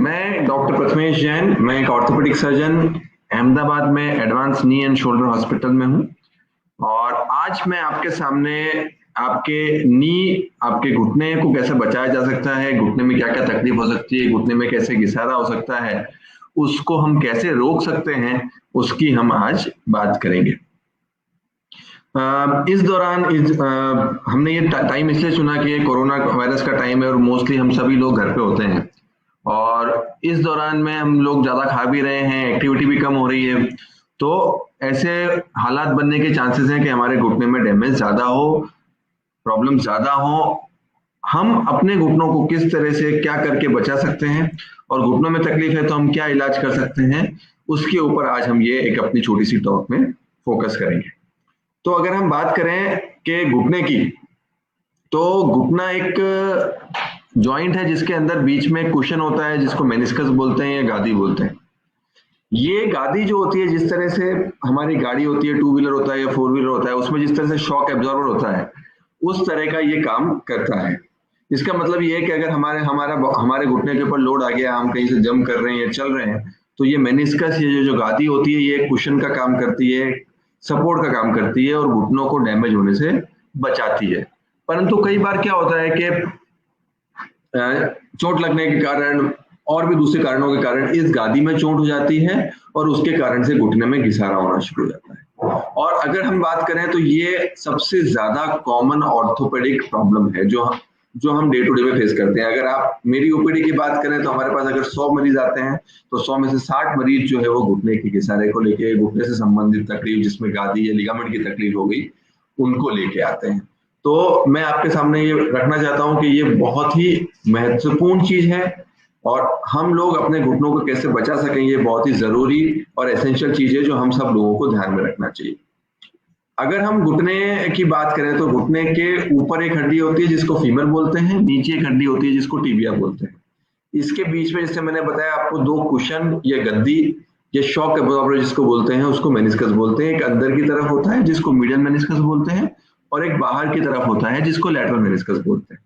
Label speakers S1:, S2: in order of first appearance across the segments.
S1: मैं डॉक्टर प्रथमेश जैन, मैं एक ऑर्थोपेडिक सर्जन अहमदाबाद में advance knee and shoulder hospital में हूँ। और आज मैं आपके सामने आपके घुटने को कैसे बचाया जा सकता है, घुटने में क्या क्या तकलीफ हो सकती है, घुटने में कैसे घिसारा हो सकता है, उसको हम कैसे रोक सकते हैं, उसकी हम आज बात करेंगे। इस दौरान हमने ये टाइम इसलिए चुना कि कोरोना वायरस का टाइम है और मोस्टली हम सभी लोग घर पे होते हैं और इस दौरान में हम लोग ज्यादा खा भी रहे हैं, एक्टिविटी भी कम हो रही है, तो ऐसे हालात बनने के चांसेस हैं कि हमारे घुटने में डैमेज ज्यादा हो, प्रॉब्लम ज्यादा हो। हम अपने घुटनों को किस तरह से क्या करके बचा सकते हैं और घुटनों में तकलीफ है तो हम क्या इलाज कर सकते हैं, उसके ऊपर आज हम ये एक अपनी छोटी सी टॉक में फोकस करेंगे। तो अगर हम बात करें कि घुटने की, तो घुटना एक जॉइंट है जिसके अंदर बीच में कुशन होता है जिसको मेनिस्कस बोलते हैं या गादी बोलते हैं। ये गादी जो होती है, जिस तरह से हमारी गाड़ी होती है, टू व्हीलर होता है या फोर व्हीलर होता है, उसमें जिस तरह से शॉक एब्जॉर्बर होता है, उस तरह का ये काम करता है। इसका मतलब ये है कि अगर हमारे घुटने के ऊपर लोड आ गया, हम कहीं से जंप कर रहे हैं या चल रहे हैं, तो ये मेनिस्कस, ये जो गादी होती है, ये कुशन का काम करती है, सपोर्ट का काम करती है और घुटनों को डैमेज होने से बचाती है। परंतु कई बार क्या होता है कि चोट लगने के कारण और भी दूसरे कारणों के कारण इस गादी में चोट हो जाती है और उसके कारण से घुटने में घिसारा होना शुरू हो जाता है। और अगर हम बात करें तो ये सबसे ज्यादा कॉमन ऑर्थोपेडिक प्रॉब्लम है जो हम डे टू डे में फेस करते हैं। अगर आप मेरी ओपीडी की बात करें तो हमारे पास अगर 100 मरीज आते हैं तो 100 में से 60 मरीज जो है वो घुटने के घिसारे को लेके, घुटने से संबंधित तकलीफ जिसमें गादी या लिगामेंट की तकलीफ हो गई, उनको लेके आते हैं। तो मैं आपके सामने ये रखना चाहता हूं कि ये बहुत ही महत्वपूर्ण चीज है और हम लोग अपने घुटनों को कैसे बचा सकें, ये बहुत ही जरूरी और एसेंशियल चीज है जो हम सब लोगों को ध्यान में रखना चाहिए। अगर हम घुटने की बात करें तो घुटने के ऊपर एक हड्डी होती है जिसको फीमर बोलते हैं, नीचे एक हड्डी होती है जिसको टिबिया बोलते हैं। इसके बीच में, जैसे मैंने बताया आपको, दो कुशन या गद्दी या शॉक एब्जॉर्बर जिसको बोलते हैं, उसको मेनिस्कस बोलते हैं। एक अंदर की तरफ होता है जिसको मीडियल मेनिस्कस बोलते हैं और एक बाहर की तरफ होता है जिसको लैटरल मेनिस्कस बोलते हैं।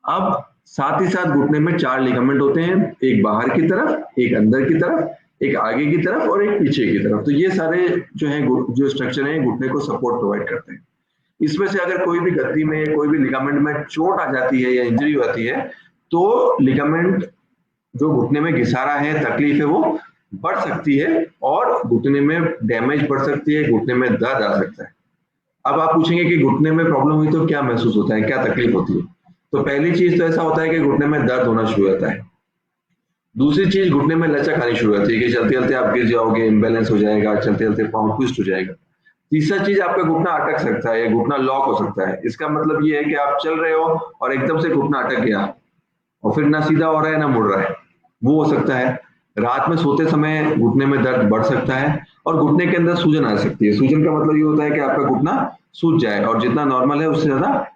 S1: अब साथ ही साथ घुटने में 4 लिगामेंट होते हैं, एक बाहर की तरफ, एक अंदर की तरफ, एक आगे की तरफ और एक पीछे की तरफ। तो ये सारे जो स्ट्रक्चर हैं घुटने को सपोर्ट प्रोवाइड करते हैं। इसमें से अगर कोई भी गद्दी में, कोई भी लिगामेंट में चोट आ जाती है या इंजरी होती है तो लिगामेंट, जो घुटने में घिसारा है, तकलीफ है, वो बढ़ सकती है और घुटने में डैमेज बढ़ सकती है, घुटने में दर्द आ सकता है। अब आप पूछेंगे कि घुटने में प्रॉब्लम हुई तो क्या महसूस होता है, क्या तकलीफ होती है? तो पहली चीज तो ऐसा होता है कि घुटने में दर्द होना शुरू हो जाता है। दूसरी चीज, घुटने में लचक आनी शुरू होती है कि चलते चलते आप गिर जाओगे, इम्बैलेंस हो जाएगा, चलते चलते पाँव ट्विस्ट हो जाएगा। तीसरा चीज, आपका घुटना अटक सकता है या घुटना लॉक हो सकता है। इसका मतलब ये है कि आप चल रहे हो और एकदम से घुटना अटक गया और फिर ना सीधा हो रहा है ना मुड़ रहा है, वो हो सकता है। रात में सोते समय घुटने में दर्द बढ़ सकता है और घुटने के अंदर सूजन आ सकती है। सूजन का मतलब ये होता है कि आपका घुटना सूज जाए और जितना नॉर्मल है उससे ज्यादा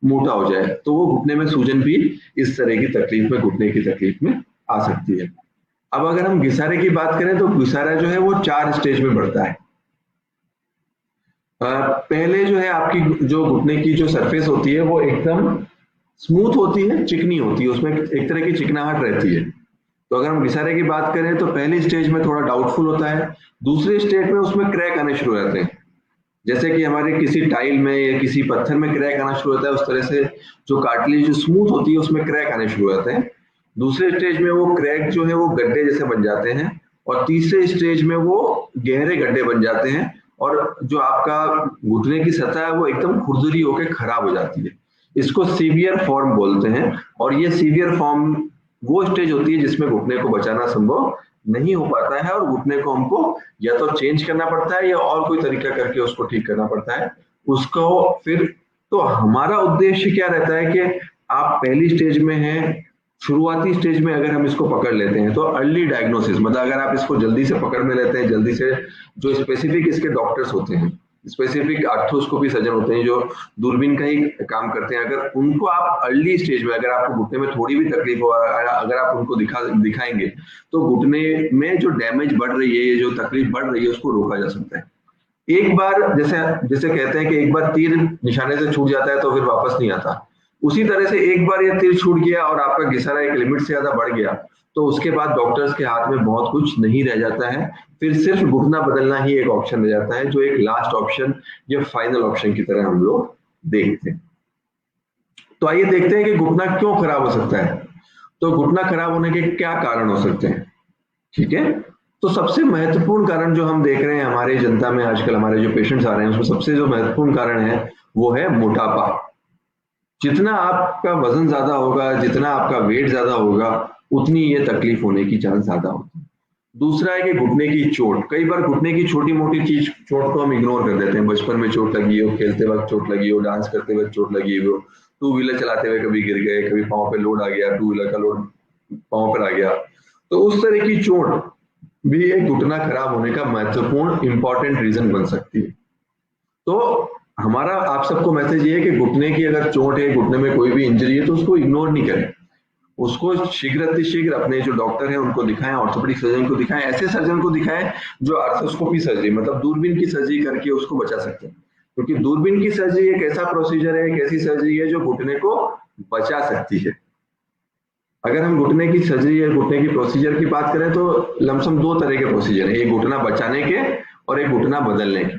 S1: मोटा हो जाए, तो वो घुटने में सूजन भी इस तरह की तकलीफ में, घुटने की तकलीफ में आ सकती है। अब अगर हम घिसारे की बात करें तो घिसारा जो है वो 4 स्टेज में बढ़ता है। पहले जो है आपकी जो घुटने की जो सरफेस होती है वो एकदम स्मूथ होती है, चिकनी होती है, उसमें एक तरह की चिकनाहट रहती है। तो अगर हम घिसारे की बात करें तो पहली स्टेज में थोड़ा डाउटफुल होता है, दूसरे स्टेज में उसमें क्रैक आने शुरू हो जाते हैं। जैसे कि हमारे किसी टाइल में या किसी पत्थर में क्रैक आना शुरू होता है, उस तरह से जो कार्टिलेज जो स्मूथ होती है उसमें क्रैक आने शुरू हो जाते हैं। दूसरे स्टेज में वो क्रैक जो है वो गड्ढे जैसे बन जाते हैं और तीसरे स्टेज में वो गहरे गड्ढे बन जाते हैं और जो आपका घुटने की सतह है वो एकदम खुरदरी होकर खराब हो जाती है। इसको सीवियर फॉर्म बोलते हैं और ये सीवियर फॉर्म वो स्टेज होती है जिसमें घुटने को बचाना संभव नहीं हो पाता है और घुटने को हमको या तो चेंज करना पड़ता है या और कोई तरीका करके उसको ठीक करना पड़ता है उसको। फिर तो हमारा उद्देश्य क्या रहता है कि आप पहली स्टेज में हैं, शुरुआती स्टेज में अगर हम इसको पकड़ लेते हैं तो अर्ली डायग्नोसिस, मतलब अगर आप इसको जल्दी से पकड़ में लेते हैं, जल्दी से, जो स्पेसिफिक इसके डॉक्टर्स होते हैं, स्पेसिफिक आर्थोस्कोपी सर्जन होते हैं जो दूरबीन का ही काम करते हैं, अगर उनको आप अर्ली स्टेज में, अगर आपको घुटने में थोड़ी भी तकलीफ हो, अगर आप उनको दिखाएंगे तो घुटने में जो डैमेज बढ़ रही है, जो तकलीफ बढ़ रही है, उसको रोका जा सकता है। एक बार जैसे कहते हैं कि एक बार तीर निशाने से छूट जाता है तो फिर वापस नहीं आता। उसी तरह से एक बार ये तीर छूट गया और आपका घिसारा एक लिमिट से ज्यादा बढ़ गया तो उसके बाद डॉक्टर्स के हाथ में बहुत कुछ नहीं रह जाता है, फिर सिर्फ घुटना बदलना ही एक ऑप्शन रह जाता है, जो एक लास्ट ऑप्शन या फाइनल ऑप्शन की तरह हम लोग देखते हैं। तो आइए देखते हैं कि घुटना क्यों खराब हो सकता है। तो घुटना खराब होने के क्या कारण हो सकते हैं, ठीक है। तो सबसे महत्वपूर्ण कारण जो हम देख रहे हैं हमारी जनता में आजकल, हमारे जो पेशेंट्स आ रहे हैं, उसमें सबसे जो महत्वपूर्ण कारण है वो है मोटापा। जितना आपका वजन ज्यादा होगा, जितना आपका वेट ज्यादा होगा, उतनी ये तकलीफ होने की चांस ज्यादा होती है। दूसरा है कि घुटने की चोट। कई बार घुटने की छोटी मोटी चीज चोट को हम इग्नोर कर देते हैं। बचपन में चोट लगी हो, खेलते वक्त चोट लगी हो, डांस करते वक्त चोट लगी हो, टू व्हीलर चलाते हुए कभी गिर गए, कभी पाँव पे लोड आ गया, टू व्हीलर का लोड पाँव पर आ गया, तो उस तरह की चोट भी एक घुटना खराब होने का महत्वपूर्ण इंपॉर्टेंट रीजन बन सकती है। तो हमारा आप सबको मैसेज ये है कि घुटने की अगर चोट है, घुटने में कोई भी इंजरी है, तो उसको इग्नोर नहीं करें, उसको शीघ्र अतिशीघ्र अपने जो डॉक्टर है उनको दिखाएं, ऑर्थोपेडिक सर्जन को दिखाएं, ऐसे सर्जन को दिखाएं जो आर्थोस्कोपी सर्जरी मतलब दूरबीन की सर्जरी करके उसको बचा सकते हैं। क्योंकि दूरबीन की सर्जरी एक ऐसा प्रोसीजर है, एक ऐसी सर्जरी है जो घुटने को बचा सकती है। अगर हम घुटने की सर्जरी या घुटने की प्रोसीजर की बात करें तो लमसम दो तरह के प्रोसीजर है, एक घुटना बचाने के और एक घुटना बदलने के।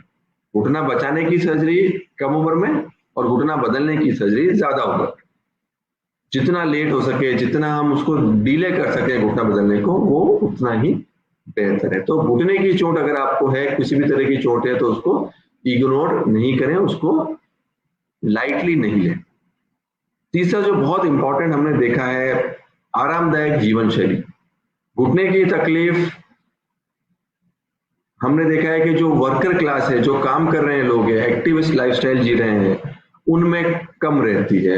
S1: घुटना बचाने की सर्जरी कम उम्र में और घुटना बदलने की सर्जरी ज्यादा उम्र। जितना लेट हो सके, जितना हम उसको डिले कर सके घुटना बदलने को, वो उतना ही बेहतर है। तो घुटने की चोट अगर आपको है, किसी भी तरह की चोट है, तो उसको इग्नोर नहीं करें, उसको लाइटली नहीं लें। तीसरा जो बहुत इंपॉर्टेंट हमने देखा है, आरामदायक जीवन शैली। घुटने की तकलीफ हमने देखा है कि जो वर्कर क्लास है, जो काम कर रहे हैं लोग हैं, एक्टिविस्ट लाइफस्टाइल जी रहे हैं, उनमें कम रहती है।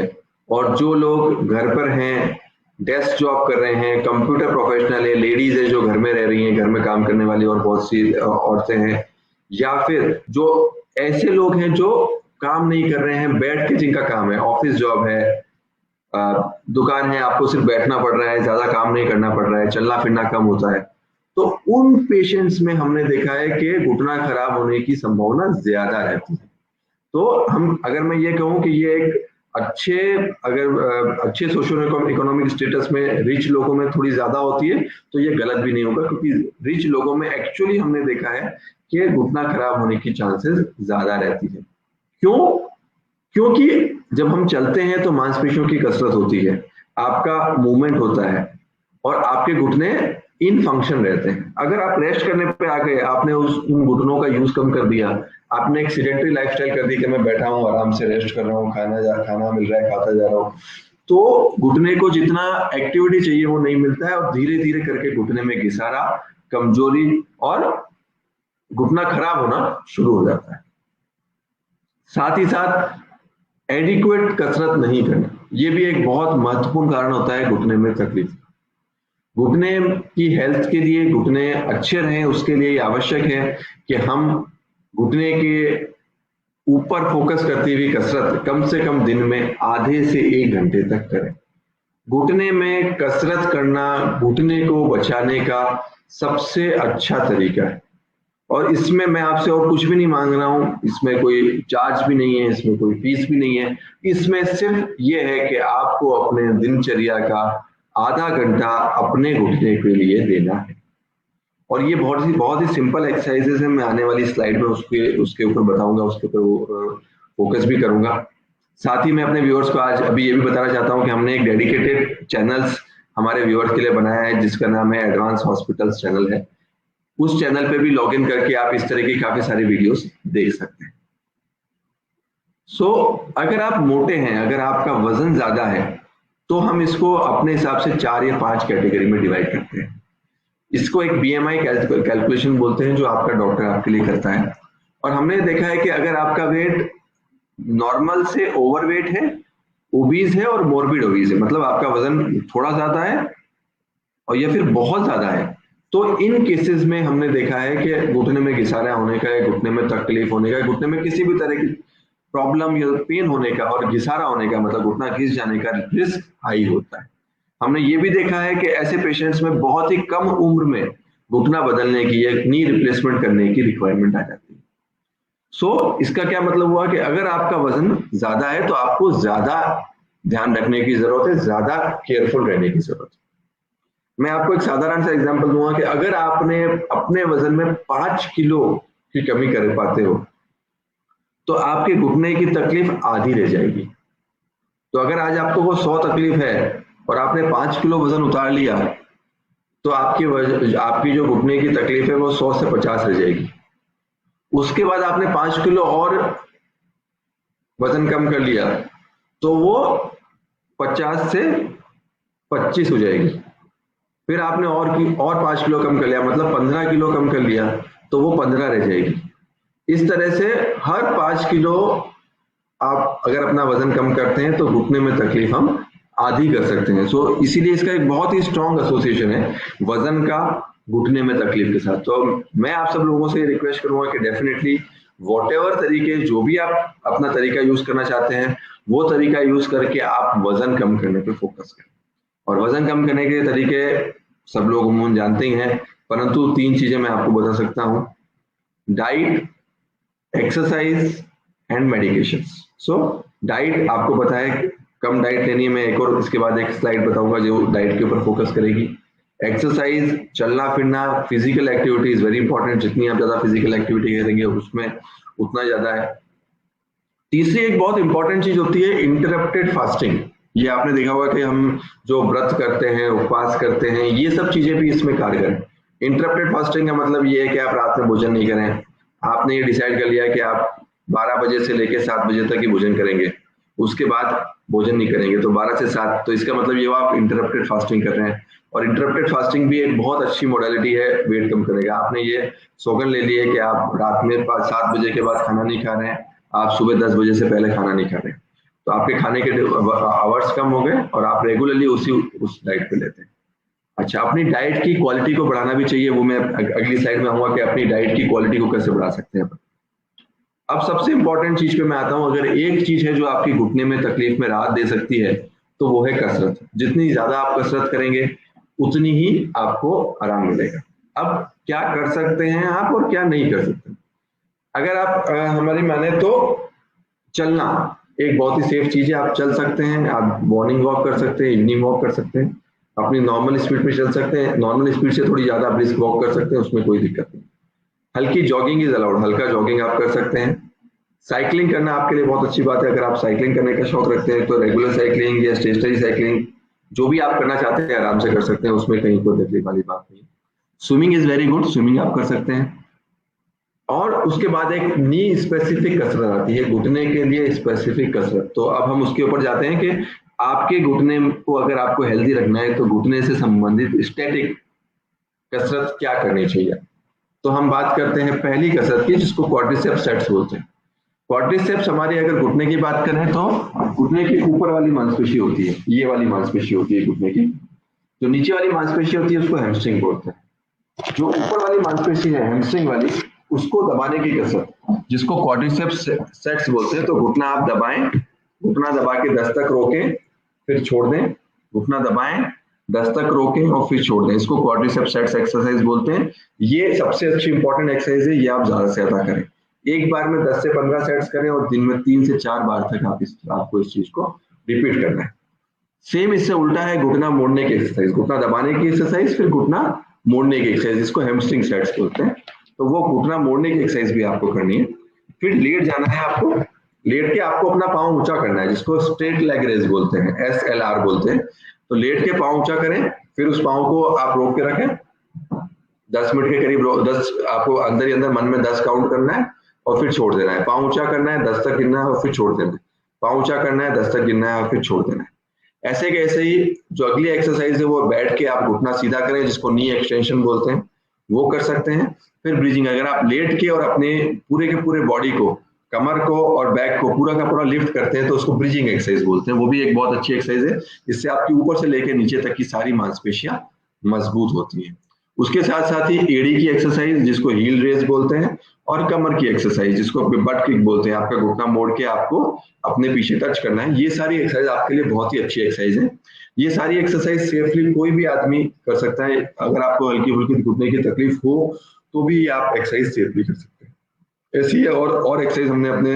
S1: और जो लोग घर पर हैं, डेस्क जॉब कर रहे हैं, कंप्यूटर प्रोफेशनल है, लेडीज है जो घर में रह रही हैं, घर में काम करने वाली और बहुत सी औरतें हैं, या फिर जो ऐसे लोग हैं जो काम नहीं कर रहे हैं, बैठ के जिनका काम है, ऑफिस जॉब है, दुकान है, आपको सिर्फ बैठना पड़ रहा है, ज्यादा काम नहीं करना पड़ रहा है, चलना फिरना कम होता है, तो उन पेशेंट्स में हमने देखा है कि घुटना खराब होने की संभावना ज्यादा रहती है। तो हम अगर मैं ये कहूं कि ये एक अच्छे सोशल इकोनॉमिक स्टेटस में रिच लोगों में थोड़ी ज्यादा होती है, तो ये गलत भी नहीं होगा, क्योंकि रिच लोगों में एक्चुअली हमने देखा है कि घुटना खराब होने की चांसेस ज्यादा रहती है। क्यों? क्योंकि जब हम चलते हैं तो मांसपेशियों की कसरत होती है, आपका मूवमेंट होता है और आपके घुटने इन फंक्शन रहते हैं। अगर आप रेस्ट करने पे आ गए, आपने उन घुटनों का यूज कम कर दिया, आपने एक सीडेंटरी लाइफस्टाइल कर दी कि मैं बैठा हूँ, आराम से रेस्ट कर रहा हूँ, खाना मिल रहा है, खाता जा रहा हूँ, तो घुटने को जितना एक्टिविटी चाहिए वो नहीं मिलता है और धीरे धीरे करके घुटने में घिसारा, कमजोरी और घुटना खराब होना शुरू हो जाता है। साथ ही साथ एडिक्वेट कसरत नहीं करना, ये भी एक बहुत महत्वपूर्ण कारण होता है घुटने में तकलीफ। घुटने की हेल्थ के लिए, घुटने अच्छे रहें उसके लिए आवश्यक है कि हम घुटने के ऊपर फोकस करती हुई कसरत कम से कम दिन में आधे से 1 घंटे तक करें। घुटने में कसरत करना घुटने को बचाने का सबसे अच्छा तरीका है और इसमें मैं आपसे और कुछ भी नहीं मांग रहा हूं, इसमें कोई चार्ज भी नहीं है, इसमें कोई फीस भी नहीं है, इसमें सिर्फ ये है कि आपको अपने दिनचर्या का आधा घंटा अपने घुटने के लिए देना है। और ये बहुत ही सिंपल एक्सरसाइजेस है, मैं आने वाली स्लाइड में उसके ऊपर बताऊंगा, उसके ऊपर फोकस भी करूंगा। साथ ही मैं अपने व्यूअर्स को आज अभी ये भी बताना चाहता हूँ कि हमने एक डेडिकेटेड चैनल्स हमारे व्यूअर्स के लिए बनाया है जिसका नाम है एडवांस हॉस्पिटल्स चैनल है। उस चैनल पे भी लॉगिन करके आप इस तरह की काफी सारी वीडियोस देख सकते हैं। अगर आप मोटे हैं, अगर आपका वजन ज्यादा है, तो हम इसको अपने हिसाब से 4 या 5 कैटेगरी में डिवाइड करते हैं। इसको एक BMI कैलकुलेशन बोलते हैं जो आपका डॉक्टर आपके लिए करता है। और हमने देखा है कि अगर आपका वेट नॉर्मल से ओवरवेट है, ओबीज है और मोर्बिड ओबीज है, मतलब आपका वजन थोड़ा ज्यादा है और या फिर बहुत ज्यादा है, तो इन केसेस में हमने देखा है कि घुटने में घिसारा होने का, घुटने में तकलीफ होने का, घुटने में किसी भी तरह की प्रॉब्लम या पेन होने का और घिसारा होने का, मतलब घुटना घिस जाने का रिस्क हाई होता है। हमने ये भी देखा है कि ऐसे पेशेंट्स में बहुत ही कम उम्र में घुटना बदलने की या नी रिप्लेसमेंट करने की रिक्वायरमेंट आ जाती है। इसका क्या मतलब हुआ कि अगर आपका वजन ज्यादा है तो आपको ज्यादा ध्यान रखने की जरूरत है, ज्यादा केयरफुल रहने की जरूरत है। मैं आपको एक साधारण सा एग्जांपल दूंगा कि अगर आपने अपने वजन में 5 किलो की कमी कर पाते हो तो आपके घुटने की तकलीफ आधी रह जाएगी। तो अगर आज आपको वो 100 तकलीफ है और आपने 5 किलो वजन उतार लिया तो आपकी जो घुटने की तकलीफ है वो 100 से 50 रह जाएगी। उसके बाद आपने 5 किलो और वजन कम कर लिया तो वो 50 से 25 हो जाएगी। फिर आपने और 5 किलो कम कर लिया, मतलब 15 किलो कम कर लिया तो वो 15 रह जाएगी। इस तरह से हर 5 किलो आप अगर अपना वजन कम करते हैं तो घुटने में तकलीफ हम आधी कर सकते हैं। सो इसीलिए इसका एक बहुत ही स्ट्रॉन्ग एसोसिएशन है वजन का घुटने में तकलीफ के साथ। तो मैं आप सब लोगों से रिक्वेस्ट करूंगा कि डेफिनेटली वॉटेवर तरीके, जो भी आप अपना तरीका यूज करना चाहते हैं वो तरीका यूज करके आप वजन कम करने पे फोकस करें। और वजन कम करने के तरीके सब लोग उम्मून जानते ही हैं, परंतु 3 चीजें मैं आपको बता सकता हूँ: diet, exercise and medication. So diet आपको पता है, कम डाइट लेनी है। मैं एक और इसके बाद एक स्लाइड बताऊंगा जो डाइट के ऊपर फोकस करेगी। एक्सरसाइज, चलना फिरना, physical activity is very important. जितनी आप ज्यादा फिजिकल एक्टिविटी करेंगे उसमें उतना ज्यादा है। तीसरी एक बहुत इंपॉर्टेंट चीज होती है इंटरप्टेड फास्टिंग। ये आपने देखा होगा कि हम जो व्रत करते हैं, उपवास करते हैं, ये सब चीजें भी इसमें कारगर है। इंटरप्टेड फास्टिंग का मतलब ये है कि आप रात में भोजन नहीं करें। आपने ये डिसाइड कर लिया कि आप 12 बजे से लेकर 7 बजे तक ही भोजन करेंगे, उसके बाद भोजन नहीं करेंगे, तो 12 से 7, तो इसका मतलब ये आप इंटरप्टेड फास्टिंग कर रहे हैं। और इंटरप्टेड फास्टिंग भी एक बहुत अच्छी मोडालिटी है वेट कम करेगा। आपने ये सौगंध ले ली है कि आप रात में 7 बजे के बाद खाना नहीं खा रहे हैं, आप सुबह 10 बजे से पहले खाना नहीं खा रहे हैं, तो आपके खाने के आवर्स कम हो गए और आप रेगुलरली उस डाइट पे लेते हैं। अच्छा, अपनी डाइट की क्वालिटी को बढ़ाना भी चाहिए, वो मैं अगली स्लाइड में आऊंगा कि अपनी डाइट की क्वालिटी को कैसे बढ़ा सकते हैं। अब सबसे इंपॉर्टेंट चीज पे मैं आता हूं। अगर एक चीज है जो आपकी घुटने में तकलीफ में राहत दे सकती है तो वो है कसरत। जितनी ज्यादा आप कसरत करेंगे उतनी ही आपको आराम मिलेगा। अब क्या कर सकते हैं आप और क्या नहीं कर सकते? अगर आप हमारी माने तो चलना एक बहुत ही सेफ चीज है। आप चल सकते हैं, आप मॉर्निंग वॉक कर सकते हैं, इवनिंग वॉक कर सकते हैं, अपनी नॉर्मल स्पीड में चल सकते हैं, नॉर्मल स्पीड से थोड़ी ज्यादा ब्रिस्क वॉक कर सकते हैं, उसमें कोई दिक्कत नहीं। हल्की जॉगिंग इज अलाउड, हल्का जॉगिंग आप कर सकते हैं। साइकिलिंग करना आपके लिए बहुत अच्छी बात है। अगर आप साइकिलिंग करने का शौक रखते हैं तो रेगुलर साइकिलिंग या स्टेशनरी साइकिलिंग जो भी आप करना चाहते हैं आराम से कर सकते हैं, उसमें कहीं कोई तकलीफ वाली बात नहीं। Swimming is very good, swimming आप कर सकते हैं। और उसके बाद एक नी स्पेसिफिक कसरत आती है, घुटने के लिए स्पेसिफिक कसरत। तो अब हम उसके ऊपर जाते हैं कि आपके घुटने को अगर आपको हेल्दी रखना है तो घुटने से संबंधित स्टैटिक कसरत क्या करनी चाहिए। तो हम बात करते हैं पहली कसरत की, जिसको क्वाड्रिसेप्स सेट्स बोलते हैं। क्वाड्रिसेप्स हमारी अगर घुटने की बात करें तो घुटने की ऊपर वाली मांसपेशी होती है, ये वाली मांसपेशी होती है घुटने की। जो नीचे वाली मांसपेशी होती है उसको हैमस्ट्रिंग बोलते हैं। जो ऊपर वाली मांसपेशी है हैमस्ट्रिंग वाली, उसको दबाने की कसरत, जिसको क्वाड्रिसेप्स सेट्स बोलते हैं। तो घुटना आप दबाएं, घुटना दबा के 10 तक रोकें, फिर छोड़ दें, घुटना दबाएं, 10 तक रोकें और फिर छोड़ दें। इसको क्वाड्रिसेप्स सेट्स एक्सरसाइज बोलते हैं। ये सबसे अच्छी इंपॉर्टेंट एक्सरसाइज है, ये आप ज्यादा से ज्यादा करें। एक बार में 10 से 15 सेट्स करें और दिन में 3 से 4 बार तक आपको इस चीज को रिपीट करना है। सेम इससे उल्टा है घुटना मोड़ने की एक्सरसाइज, घुटना दबाने की एक्सरसाइज, फिर घुटना मोड़ने की एक्सरसाइज, जिसको हैमस्ट्रिंग सेट्स बोलते हैं। तो वो घुटना मोड़ने की एक्सरसाइज भी आपको करनी है। फिर लेट जाना है आपको, लेट के आपको अपना पाँव ऊंचा करना है, जिसको स्ट्रेट लेग रेज बोलते हैं, SLR बोलते हैं। तो लेट के पाँव ऊंचा करें, फिर उस पाँव को आप रोक के रखें 10 मिनट के करीब, 10 आपको अंदर ही अंदर मन में 10 काउंट करना है और फिर छोड़ देना है। पाँव ऊंचा करना है, 10 तक गिनना है और फिर छोड़ देना है। पाँव ऊंचा करना है, 10 तक गिनना है और फिर छोड़ देना है। ऐसे के ऐसे ही जो अगली एक्सरसाइज है वो बैठ के आप घुटना सीधा करें, जिसको नी एक्सटेंशन बोलते हैं, वो कर सकते हैं। फिर ब्रीजिंग, अगर आप लेट के और अपने पूरे के पूरे बॉडी को, कमर को और बैक को पूरा का पूरा लिफ्ट करते हैं तो उसको ब्रीजिंग एक्सरसाइज बोलते हैं। वो भी एक बहुत अच्छी एक्सरसाइज है, जिससे आपकी ऊपर से लेकर नीचे तक की सारी मांसपेशियां मजबूत होती हैं। उसके साथ साथ ही एड़ी की एक्सरसाइज, जिसको हील रेज बोलते हैं, और कमर की एक्सरसाइज, जिसको बट किक बोलते हैं। आपका घुटना मोड़ के आपको अपने पीछे टच करना है। ये सारी एक्सरसाइज आपके लिए बहुत ही अच्छी एक्सरसाइज है। ये सारी एक्सरसाइज सेफली कोई भी आदमी कर सकता है। अगर आपको हल्की फुल्की घुटने की तकलीफ हो तो भी आप एक्सरसाइज सेफली कर सकते हैं। ऐसी है और एक्सरसाइज हमने अपने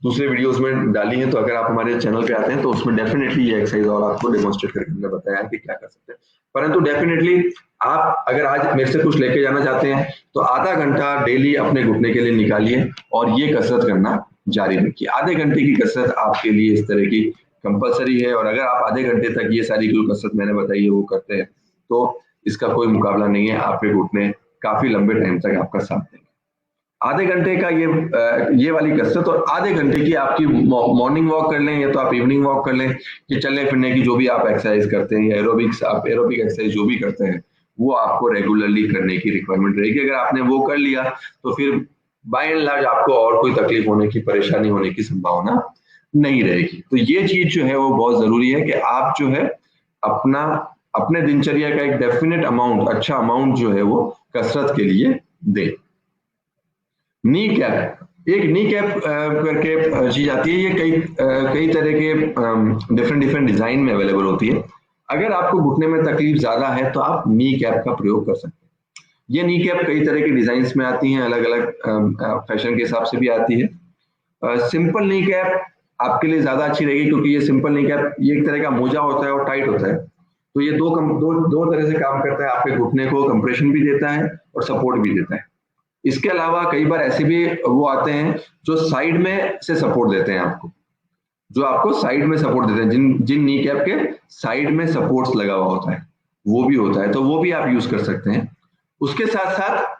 S1: दूसरे वीडियोस में डाली है, तो अगर आप हमारे चैनल पे आते हैं तो उसमें डेफिनेटली ये एक्सरसाइज और आपको डेमोन्स्ट्रेट करके हमने बताया है कि क्या कर सकते हैं। परंतु डेफिनेटली आप अगर आज मेरे से कुछ लेके जाना चाहते हैं तो आधा घंटा डेली अपने घुटने के लिए निकालिए और ये कसरत करना जारी रखिए। आधे घंटे की कसरत आपके लिए इस तरह की कंपलसरी है, और अगर आप आधे घंटे तक ये सारी जो कसरत मैंने बताई है वो करते हैं तो इसका कोई मुकाबला नहीं है, आपके घुटने काफी लंबे टाइम तक आपका साथ देंगे। आधे घंटे का ये वाली कसरत, और आधे घंटे की आपकी मॉर्निंग वॉक कर लें या तो आप इवनिंग वॉक कर लें, कि चलने फिरने की जो भी आप एक्सरसाइज करते हैं या एरोबिक्स, आप एरोबिक एक्सरसाइज जो भी करते हैं वो आपको रेगुलरली करने की रिक्वायरमेंट रहेगी। अगर आपने वो कर लिया तो फिर बाय एंड लार्ज आपको और कोई तकलीफ होने की, परेशानी होने की संभावना नहीं रहेगी। तो ये चीज जो है वो बहुत जरूरी है कि आप जो है अपने दिनचर्या का एक डेफिनेट अमाउंट, अच्छा अमाउंट जो है वो कसरत के लिए दें। नी कैप, एक नी कैप करके चीज आती है, ये कई तरह के डिफरेंट डिजाइन में अवेलेबल होती है। अगर आपको घुटने में तकलीफ ज्यादा है तो आप नी कैप का प्रयोग कर सकते हैं। ये नी कैप कई तरह के डिजाइन में आती हैं, अलग अलग फैशन के हिसाब से भी आती है। सिंपल नी कैप आपके लिए ज्यादा अच्छी रहेगी, क्योंकि ये सिंपल नी कैप ये एक तरह का मोजा होता है और टाइट होता है, तो ये दो तरह से काम करता है, आपके घुटने को कंप्रेशन भी देता है और सपोर्ट भी देता है। इसके अलावा कई बार ऐसे भी वो आते हैं जो साइड में से सपोर्ट देते हैं आपको, जो आपको साइड में सपोर्ट देते हैं, जिन नी कैप के साइड में सपोर्ट्स लगा हुआ होता है वो भी होता है, तो वो भी आप यूज कर सकते हैं। उसके साथ साथ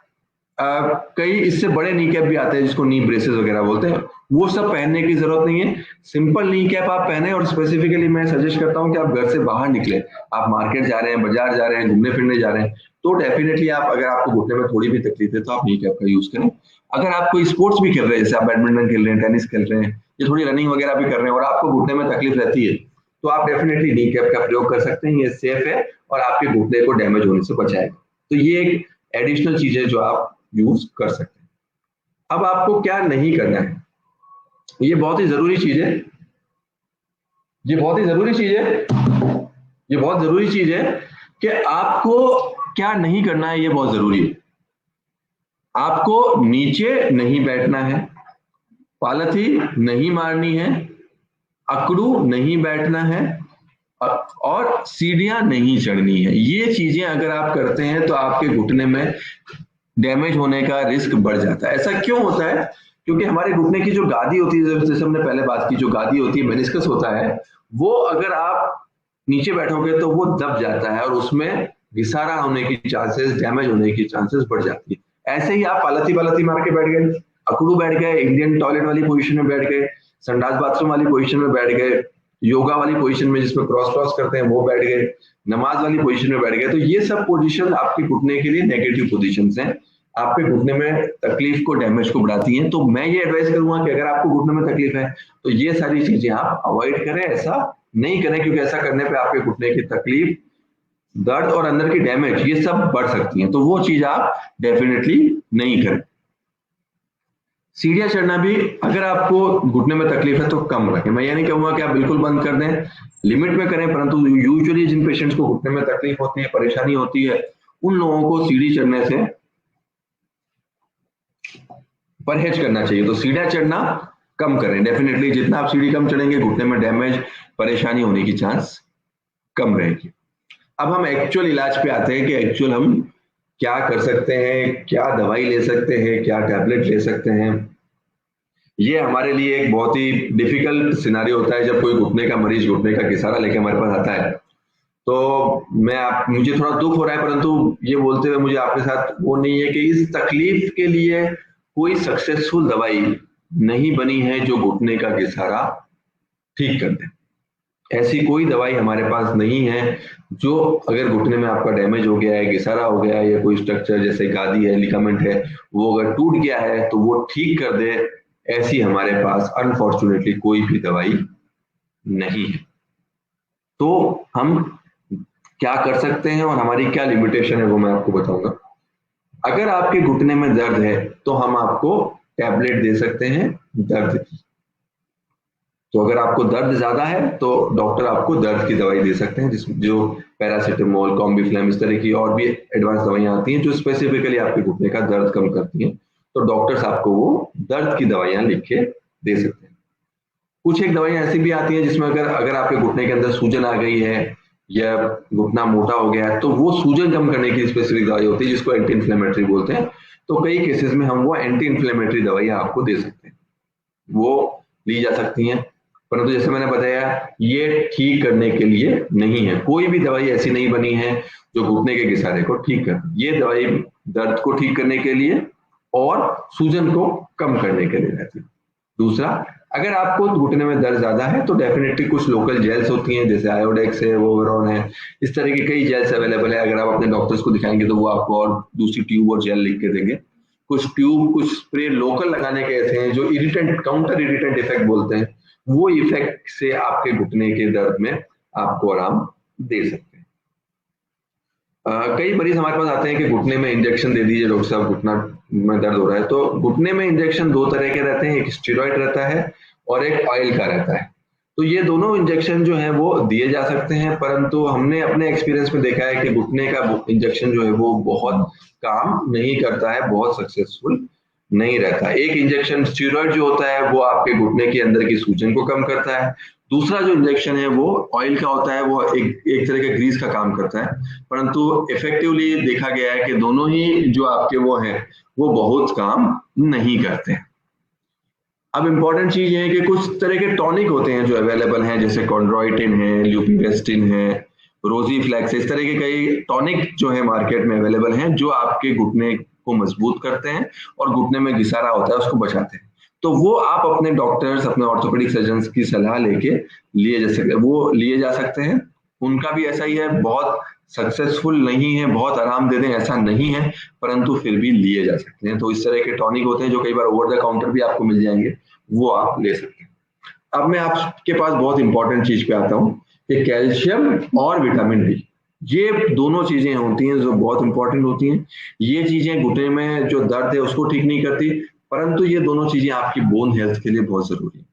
S1: कई इससे बड़े नी कैप भी आते हैं जिसको नी ब्रेसेस वगैरह बोलते हैं, वो सब पहनने की जरूरत नहीं है। सिंपल नी कैप आप पहने, और स्पेसिफिकली मैं सजेस्ट करता हूं कि आप घर से बाहर निकले, आप मार्केट जा रहे हैं, बाजार जा रहे हैं, घूमने फिरने जा रहे हैं, तो डेफिनेटली आप, अगर आपको घुटने में थोड़ी भी तकलीफ है तो आप नी कैप का यूज करें। अगर आप कोई स्पोर्ट्स भी खेल रहे हैं, जैसे आप बैडमिंटन खेल रहे हैं, टेनिस खेल रहे हैं, या थोड़ी रनिंग वगैरह भी कर रहे हैं और आपको घुटने में तकलीफ रहती है, तो आप डेफिनेटली नी कैप का प्रयोग कर सकते हैं। ये सेफ है और आपके घुटने को डैमेज होने से बचाएगा। तो ये एक एडिशनल चीज है जो आप यूज कर सकते हैं। अब आपको क्या नहीं करना है, ये बहुत ही जरूरी चीज है, ये बहुत जरूरी चीज है कि आपको क्या नहीं करना है, ये बहुत जरूरी है। आपको नीचे नहीं बैठना है, पालथी नहीं मारनी है, अकड़ू नहीं बैठना है, और सीढ़ियां नहीं चढ़नी है। ये चीजें अगर आप करते हैं तो आपके घुटने में डैमेज होने का रिस्क बढ़ जाता है। ऐसा क्यों होता है? क्योंकि हमारे घुटने की जो गादी होती है, जैसे हमने पहले बात की, जो गादी होती है, मेनिस्कस होता है, वो अगर आप नीचे बैठोगे तो वो दब जाता है और उसमें घिसारा होने की चांसेस, डैमेज होने की चांसेस बढ़ जाती है। ऐसे ही आप पालथी मार के बैठ गए, अकड़ू बैठ गए, इंडियन टॉयलेट वाली पोजीशन में बैठ गए, संडास बाथरूम वाली पोजीशन में बैठ गए, योगा वाली पोजीशन में जिसमें क्रॉस करते हैं वो बैठ गए, नमाज वाली पोजीशन में बैठ गए, तो ये सब पोजीशन आपके घुटने के लिए नेगेटिव पोजीशंस हैं, आपके घुटने में तकलीफ को, डैमेज को बढ़ाती हैं। तो मैं ये एडवाइस करूंगा कि अगर आपको घुटने में तकलीफ है तो ये सारी चीजें आप अवॉइड करें, ऐसा नहीं करें, क्योंकि ऐसा करने पे आपके घुटने की तकलीफ, दर्द और अंदर की डैमेज ये सब बढ़ सकती हैं। तो वो चीज आप डेफिनेटली नहीं करें। सीढ़ियां चढ़ना भी अगर आपको घुटने में तकलीफ है तो कम रखें। मैं ये नहीं कहूंगा कि आप बिल्कुल बंद कर दें, लिमिट में करें, परंतु यूजुअली जिन पेशेंट्स को घुटने में तकलीफ होती है, परेशानी होती है, उन लोगों को सीढ़ी चढ़ने से परहेज करना चाहिए। तो सीढ़ियां चढ़ना कम करें डेफिनेटली। जितना आप सीढ़ी कम चढ़ेंगे, घुटने में डैमेज, परेशानी होने की चांस कम रहेगी। अब हम एक्चुअल इलाज पे आते हैं कि एक्चुअल हम क्या कर सकते हैं, क्या दवाई ले सकते हैं, क्या टैबलेट ले सकते हैं। ये हमारे लिए एक बहुत ही डिफिकल्ट सिनारियो होता है जब कोई घुटने का मरीज घुटने का घिसारा लेके हमारे पास आता है। तो मुझे थोड़ा दुख हो रहा है, परंतु ये बोलते हुए मुझे आपके साथ वो नहीं है कि इस तकलीफ के लिए कोई सक्सेसफुल दवाई नहीं बनी है जो घुटने का घिसारा ठीक कर दे। ऐसी कोई दवाई हमारे पास नहीं है जो, अगर घुटने में आपका डैमेज हो गया है, घिसारा हो गया है, या कोई स्ट्रक्चर जैसे गादी है, लिगामेंट है, वो अगर टूट गया है तो वो ठीक कर दे। ऐसी हमारे पास अनफॉर्चुनेटली कोई भी दवाई नहीं है। तो हम क्या कर सकते हैं और हमारी क्या लिमिटेशन है वो मैं आपको बताऊंगा। अगर आपके घुटने में दर्द है तो हम आपको टैबलेट दे सकते हैं दर्द की। तो अगर आपको दर्द ज्यादा है तो डॉक्टर आपको दर्द की दवाई दे सकते हैं, जिसमें जो पैरासीटामोल, कॉम्बिफ्लैम, इस तरह की और भी एडवांस दवाइयां आती हैं जो स्पेसिफिकली आपके घुटने का दर्द कम करती हैं, तो डॉक्टर्स आपको वो दर्द की दवाइयां लिख के दे सकते हैं। कुछ एक दवाइयां ऐसी भी आती हैं जिसमें अगर आपके घुटने के अंदर सूजन आ गई है या घुटना मोटा हो गया है, तो वो सूजन कम करने की स्पेसिफिक दवाई होती है जिसको एंटी इन्फ्लेमेटरी बोलते हैं। तो कई केसेस में हम वो एंटी इन्फ्लेमेटरी दवाइयां आपको दे सकते हैं, वो ली जा सकती हैं। परंतु जैसे मैंने बताया, ये ठीक करने के लिए नहीं है। कोई भी दवाई ऐसी नहीं बनी है जो घुटने के घिसारे को ठीक कर। ये दवाई दर्द को ठीक करने के लिए और सूजन को कम करने के लिए रहती है। दूसरा, अगर आपको घुटने में दर्द ज्यादा है तो डेफिनेटली कुछ लोकल जेल्स होती हैं, जैसे आयोडेक्स है, वोवरॉन है, इस तरह की कई जेल्स अवेलेबल है। अगर आप अपने डॉक्टर्स को दिखाएंगे तो वो आपको और दूसरी ट्यूब और जेल लिख के देंगे। कुछ ट्यूब, कुछ स्प्रे लोकल लगाने के ऐसे हैं जो इरिटेंट, काउंटर इरिटेंट इफेक्ट बोलते हैं, वो इफेक्ट से आपके घुटने के दर्द में आपको आराम दे सकते हैं। कई मरीज हमारे पास आते हैं कि घुटने में इंजेक्शन दे दीजिए डॉक्टर साहब, घुटना में दर्द हो रहा है। तो घुटने में इंजेक्शन दो तरह के रहते हैं, एक स्टेरॉइड रहता है और एक ऑयल का रहता है। तो ये दोनों इंजेक्शन जो है वो दिए जा सकते हैं, परंतु हमने अपने एक्सपीरियंस में देखा है कि घुटने का इंजेक्शन जो है वो बहुत काम नहीं करता है, बहुत सक्सेसफुल नहीं रहता। एक इंजेक्शन स्टेरॉइड जो होता है वो आपके घुटने के अंदर की सूजन को कम करता है। दूसरा जो इंजेक्शन है वो ऑयल का होता है, वो एक तरह के ग्रीस का काम करता है। परंतु इफेक्टिवली देखा गया है कि दोनों ही जो आपके वो है वो बहुत काम नहीं करते हैं। अब इम्पोर्टेंट चीज ये है कि कुछ तरह के टॉनिक होते हैं जो अवेलेबल हैं, जैसे कॉन्ड्रोइटिन है, ल्यूपिवेस्टिन है, रोजीफ्लेक्स, इस तरह के कई टॉनिक जो है मार्केट में अवेलेबल हैं जो आपके घुटने को मजबूत करते हैं और घुटने में घिसारा होता है उसको बचाते हैं। तो वो आप अपने डॉक्टर्स, अपने ऑर्थोपेडिक सर्जन की सलाह लेके लिए जा सकते हैं। उनका भी ऐसा ही है, बहुत सक्सेसफुल नहीं है, बहुत आराम दे दें ऐसा नहीं है, परंतु फिर भी लिए जा सकते हैं। तो इस तरह के टॉनिक होते हैं जो कई बार ओवर द काउंटर भी आपको मिल जाएंगे, वो आप ले सकते हैं। अब मैं आपके पास बहुत इंपॉर्टेंट चीज पे आता हूँ कि कैल्शियम और विटामिन डी, ये दोनों चीजें होती हैं जो बहुत इंपॉर्टेंट होती हैं। ये चीजें घुटने में जो दर्द है उसको ठीक नहीं करती, परंतु ये दोनों चीजें आपकी बोन हेल्थ के लिए बहुत जरूरी है।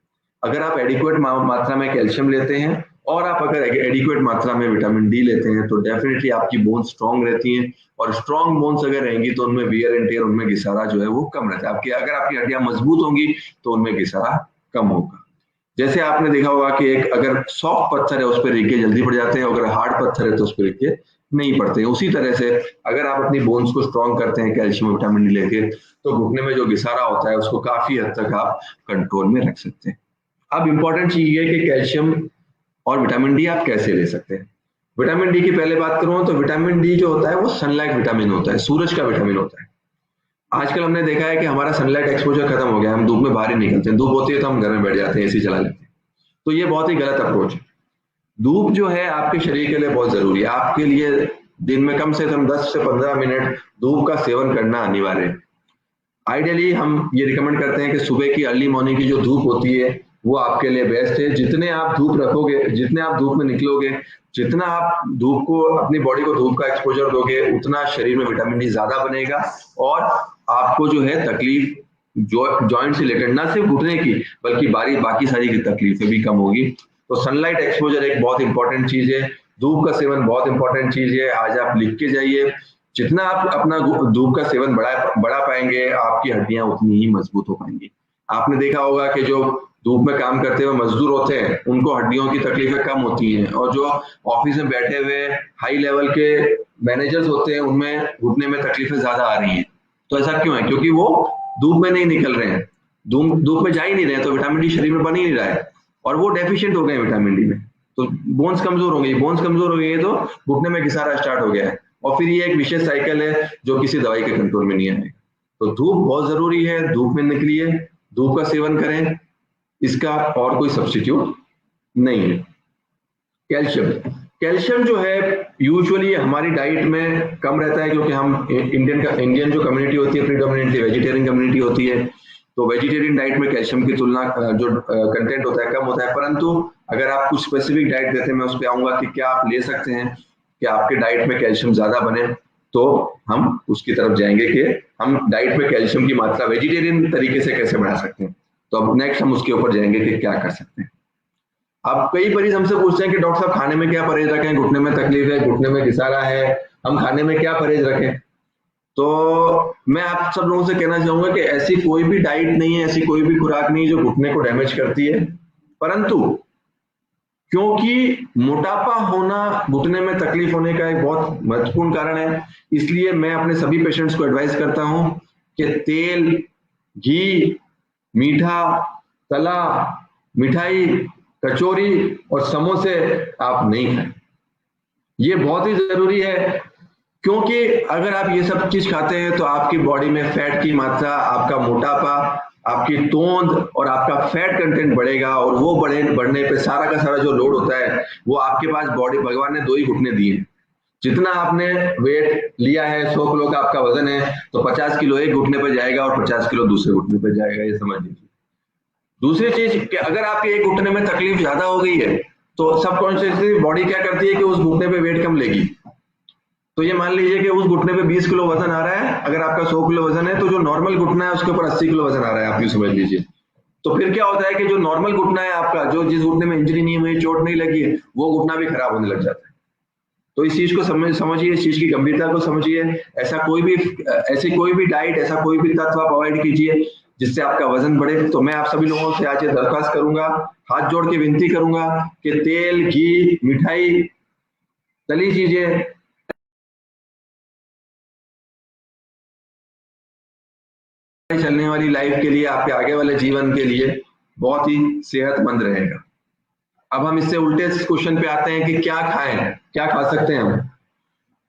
S1: अगर आप एडिक्वेट मात्रा में कैल्शियम लेते हैं और आप अगर एडिक्वेट मात्रा में विटामिन डी लेते हैं तो डेफिनेटली आपकी बोन स्ट्रांग रहती हैं, और स्ट्रांग बोन्स अगर रहेंगी तो उनमें वियर एंड टियर, उनमें घिसारा जो है वो कम रहता है। अगर आपकी हड्डियां मजबूत होंगी तो उनमें घिसारा कम होगा। जैसे आपने देखा होगा कि एक अगर सॉफ्ट पत्थर है उस पर रेखे जल्दी पड़ जाते हैं, अगर हार्ड पत्थर है तो उस पर रेखे नहीं पड़ते हैं। उसी तरह से अगर आप अपनी बोन्स को स्ट्रांग करते हैं कैल्शियम विटामिन डी लेके, तो घुटने में जो घिसारा होता है उसको काफी हद तक आप कंट्रोल में रख सकते हैं। अब इंपॉर्टेंट चीज ये है कि कैल्शियम और विटामिन डी आप कैसे ले सकते हैं। विटामिन डी की पहले बात करूं तो विटामिन डी जो होता है वो सनलाइट विटामिन होता है, सूरज का विटामिन होता है। आजकल हमने देखा है कि हमारा सनलाइट एक्सपोजर खत्म हो गया, हम धूप में बाहर ही निकलते हैं, धूप होती है तो हम घर में बैठ जाते हैं, एसी चला लेते हैं। तो ये बहुत ही गलत अप्रोच है। धूप जो है आपके शरीर के लिए बहुत जरूरी है। आपके लिए दिन में कम से कम 10 से 15 मिनट धूप का सेवन करना अनिवार्य है। आइडियली हम ये रिकमेंड करते हैं कि सुबह की अर्ली मॉर्निंग की जो धूप होती है वो आपके लिए बेस्ट है। जितने आप धूप रखोगे, जितने आप धूप में निकलोगे, जितना आप धूप को, अपनी बॉडी को धूप का एक्सपोजर दोगे, उतना शरीर में विटामिन डी ज्यादा बनेगा और आपको जो है तकलीफ जॉइंट से रिलेटेड, ना सिर्फ घुटने की बल्कि बाकी सारी की तकलीफें भी कम होगी। तो सनलाइट एक्सपोजर एक बहुत इंपॉर्टेंट चीज है, धूप का सेवन बहुत इंपॉर्टेंट चीज है। आज आप लिख के जाइए, जितना आप अपना धूप का सेवन बढ़ा पाएंगे, आपकी हड्डियां उतनी ही मजबूत हो पाएंगी। आपने देखा होगा कि जो धूप में काम करते हुए मजदूर होते हैं उनको हड्डियों की तकलीफें कम होती हैं, और जो ऑफिस में बैठे हुए हाई लेवल के मैनेजर्स होते हैं उनमें घुटने में तकलीफें ज्यादा आ रही हैं। तो ऐसा क्यों है? क्योंकि वो धूप में नहीं निकल रहे हैं, धूप में जा ही नहीं रहे, तो विटामिन डी शरीर में बन ही नहीं रहा है और वो डेफिशिएंट हो गए विटामिन डी में। तो बोन्स कमजोर हो गई तो घुटने में घिसारा स्टार्ट हो गया है, और फिर ये एक विशेष साइकिल है जो किसी दवाई के कंट्रोल में नहीं आएगा। तो धूप बहुत जरूरी है, धूप में निकलिए, धूप का सेवन करें, इसका और कोई सब्स्टिट्यूट नहीं है। कैल्शियम जो है यूजुअली हमारी डाइट में कम रहता है, क्योंकि हम इंडियन जो कम्युनिटी होती है प्रीडोमिनेंटली वेजिटेरियन कम्युनिटी होती है, तो वेजिटेरियन डाइट में कैल्शियम की तुलना जो कंटेंट होता है कम होता है। परंतु अगर आप कुछ स्पेसिफिक डाइट देते हैं, मैं उस पर आऊंगा कि क्या आप ले सकते हैं कि आपके डाइट में कैल्शियम ज्यादा बने, तो हम उसकी तरफ जाएंगे कि हम डाइट में कैल्शियम की मात्रा वेजिटेरियन तरीके से कैसे बढ़ा सकते हैं। तो अब नेक्स्ट हम उसके ऊपर जाएंगे कि क्या कर सकते हैं। अब कई मरीज हमसे पूछते हैं कि डॉक्टर साहब खाने में क्या परहेज रखें, घुटने में तकलीफ है, घुटने में घिसारा है, हम खाने में क्या परहेज रखें। तो मैं आप सब लोगों से कहना चाहूंगा कि ऐसी कोई भी डाइट नहीं है, ऐसी कोई भी खुराक नहीं है जो घुटने को डैमेज करती है, परंतु क्योंकि मोटापा होना घुटने में तकलीफ होने का एक बहुत महत्वपूर्ण कारण है, इसलिए मैं अपने सभी पेशेंट्स को एडवाइस करता हूं कि तेल, घी, मीठा, तला, मिठाई, कचौरी और समोसे आप नहीं खाएं। ये बहुत ही जरूरी है, क्योंकि अगर आप ये सब चीज खाते हैं तो आपकी बॉडी में फैट की मात्रा, आपका मोटापा, आपकी तोंद और आपका फैट कंटेंट बढ़ेगा, और वो बढ़ने पे सारा का सारा जो लोड होता है वो आपके पास बॉडी, भगवान ने 2 ही घुटने दिए। जितना आपने वेट लिया है, 100 किलो का आपका वजन है, तो 50 किलो एक घुटने पे जाएगा और 50 किलो दूसरे घुटने पे जाएगा, ये समझ लीजिए। दूसरी चीज कि अगर आपके एक घुटने में तकलीफ ज्यादा हो गई है तो सबकॉन्शियसली बॉडी क्या करती है कि उस घुटने पे वेट कम लेगी। तो ये मान लीजिए कि उस घुटने पे 20 किलो वजन आ रहा है, अगर आपका 100 किलो वजन है तो जो नॉर्मल घुटना है उसके ऊपर 80 किलो वजन आ रहा है, आप यूं समझ लीजिए। तो फिर क्या होता है कि जो नॉर्मल घुटना है आपका, जो जिस घुटने में इंजरी नहीं हुई, चोट नहीं लगी है, वो घुटना भी खराब होने लग जाता है। तो इस चीज को समझिए, इस चीज की गंभीरता को समझिए। ऐसी कोई भी डाइट, ऐसा कोई भी तत्व आप अवॉइड कीजिए जिससे आपका वजन बढ़े। तो मैं आप सभी लोगों से आज ये दरख्वास्त करूंगा, हाथ जोड़ के विनती करूंगा कि तेल, घी, मिठाई, तली चीजें, चलने वाली लाइफ के लिए, आपके आगे वाले जीवन के लिए बहुत ही सेहतमंद रहेगा। अब हम इससे उल्टे क्वेश्चन पे आते हैं कि क्या खाएं, क्या खा सकते हैं हम।